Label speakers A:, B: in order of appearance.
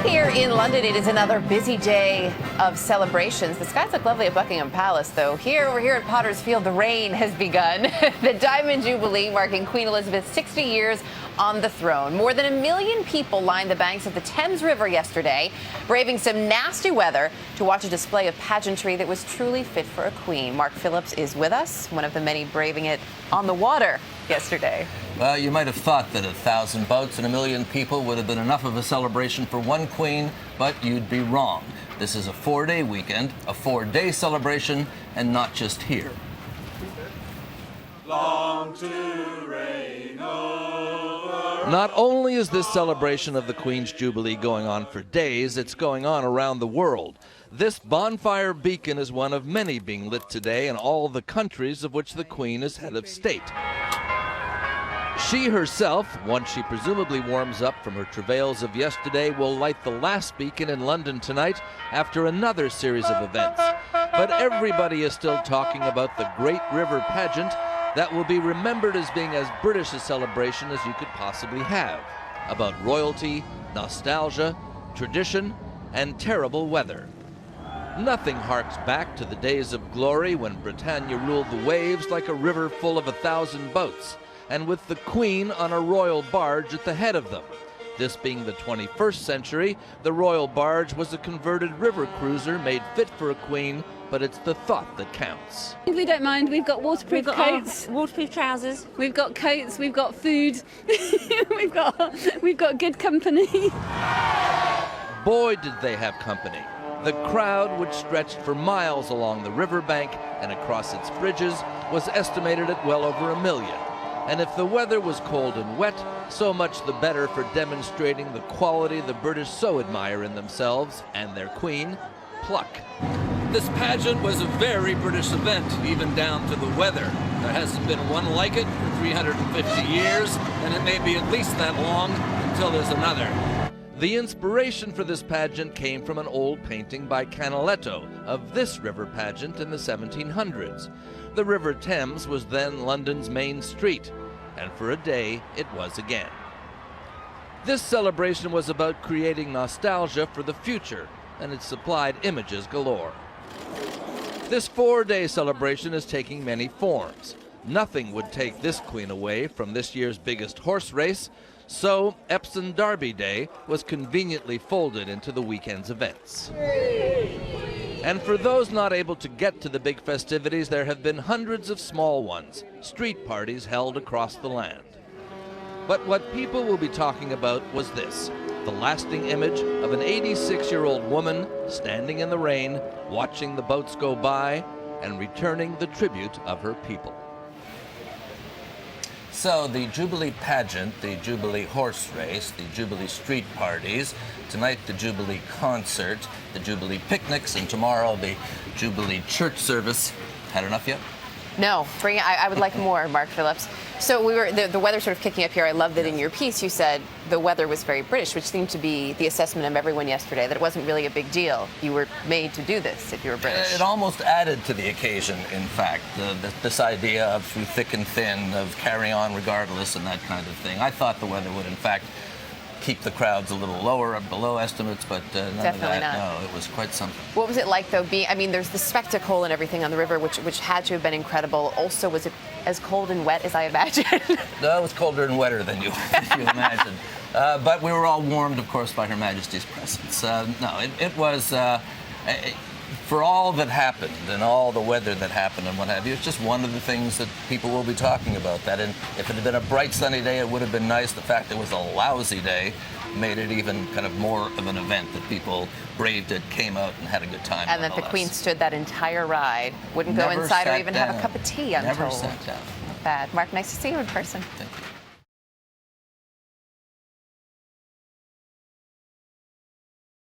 A: Here in London, it is another busy day of celebrations. The skies look lovely at Buckingham Palace, though. Over here at Potter's Field, the rain has begun. The Diamond Jubilee marking Queen Elizabeth's 60 years on the throne. More than 1 million people lined the banks of the Thames River yesterday, braving some nasty weather to watch a display of pageantry that was truly fit for a queen. Mark Phillips is with us, one of the many braving it on the water yesterday.
B: Well, you might have thought that 1,000 boats and 1 million people would have been enough of a celebration for one queen, but you'd be wrong. This is a 4-day weekend, a 4-day celebration, and not just here.
C: Long to reign over.
D: Not only is this celebration of the Queen's Jubilee going on for days, it's going on around the world. This bonfire beacon is one of many being lit today in all the countries of which the Queen is head of state. She herself, once she presumably warms up from her travails of yesterday, will light the last beacon in London tonight after another series of events. But everybody is still talking about the Great River pageant that will be remembered as being as British a celebration as you could possibly have, about royalty, nostalgia, tradition, and terrible weather. Nothing harks back to the days of glory when Britannia ruled the waves like a river full of 1,000 boats, and with the Queen on a royal barge at the head of them. This being the 21st century, the royal barge was a converted river cruiser made fit for a queen, but it's the thought that counts.
E: We don't mind. We've got waterproof coats,
F: waterproof trousers.
E: we've got coats, we've got food, we've got good company.
D: Boy, did they have company. The crowd, which stretched for miles along the riverbank and across its bridges, was estimated at well over 1 million. And if the weather was cold and wet, so much the better for demonstrating the quality the British so admire in themselves and their queen, pluck. This pageant was a very British event, even down to the weather. There hasn't been one like it for 350 years, and it may be at least that long until there's another. The inspiration for this pageant came from an old painting by Canaletto of this river pageant in the 1700s. The River Thames was then London's main street, and for a day it was again. This celebration was about creating nostalgia for the future, and it supplied images galore. This 4-day celebration is taking many forms. Nothing would take this queen away from this year's biggest horse race, so Epsom Derby Day was conveniently folded into the weekend's events. And for those not able to get to the big festivities, there have been hundreds of small ones, street parties held across the land. But what people will be talking about was this, the lasting image of an 86-year-old woman standing in the rain, watching the boats go by, and returning the tribute of her people.
B: So the Jubilee pageant, the Jubilee horse race, the Jubilee street parties, tonight the Jubilee concert, the Jubilee picnics, and tomorrow the Jubilee church service. Had enough yet?
A: No, bring it. I would like more, Mark Phillips. So the weather sort of kicking up here. I love that in your piece you said the weather was very British, which seemed to be the assessment of everyone yesterday, that it wasn't really a big deal. You were made to do this if you were British.
B: It almost added to the occasion, in fact, this idea of through thick and thin, of carry on regardless and that kind of thing. I thought the weather would, in fact, keep the crowds a little lower, below estimates, but none
A: Definitely
B: of that.
A: not.
B: No, it was quite something.
A: What was it like, though, there's the spectacle and everything on the river, which had to have been incredible. Also, was it as cold and wet as I imagined?
B: No, it was colder and wetter than you imagined. But we were all warmed, of course, by Her Majesty's presence. It was, for all that happened and all the weather that happened and what have you, it's just one of the things that people will be talking about. That, and if it had been a bright sunny day, it would have been nice. The fact it was a lousy day made it even kind of more of an event, that people braved it, came out, and had a good time.
A: And that the Queen stood that entire ride, wouldn't go inside or even have a cup of tea, I'm told.
B: Never sat down.
A: Not bad. Mark, nice to see you in person.
B: Thank you.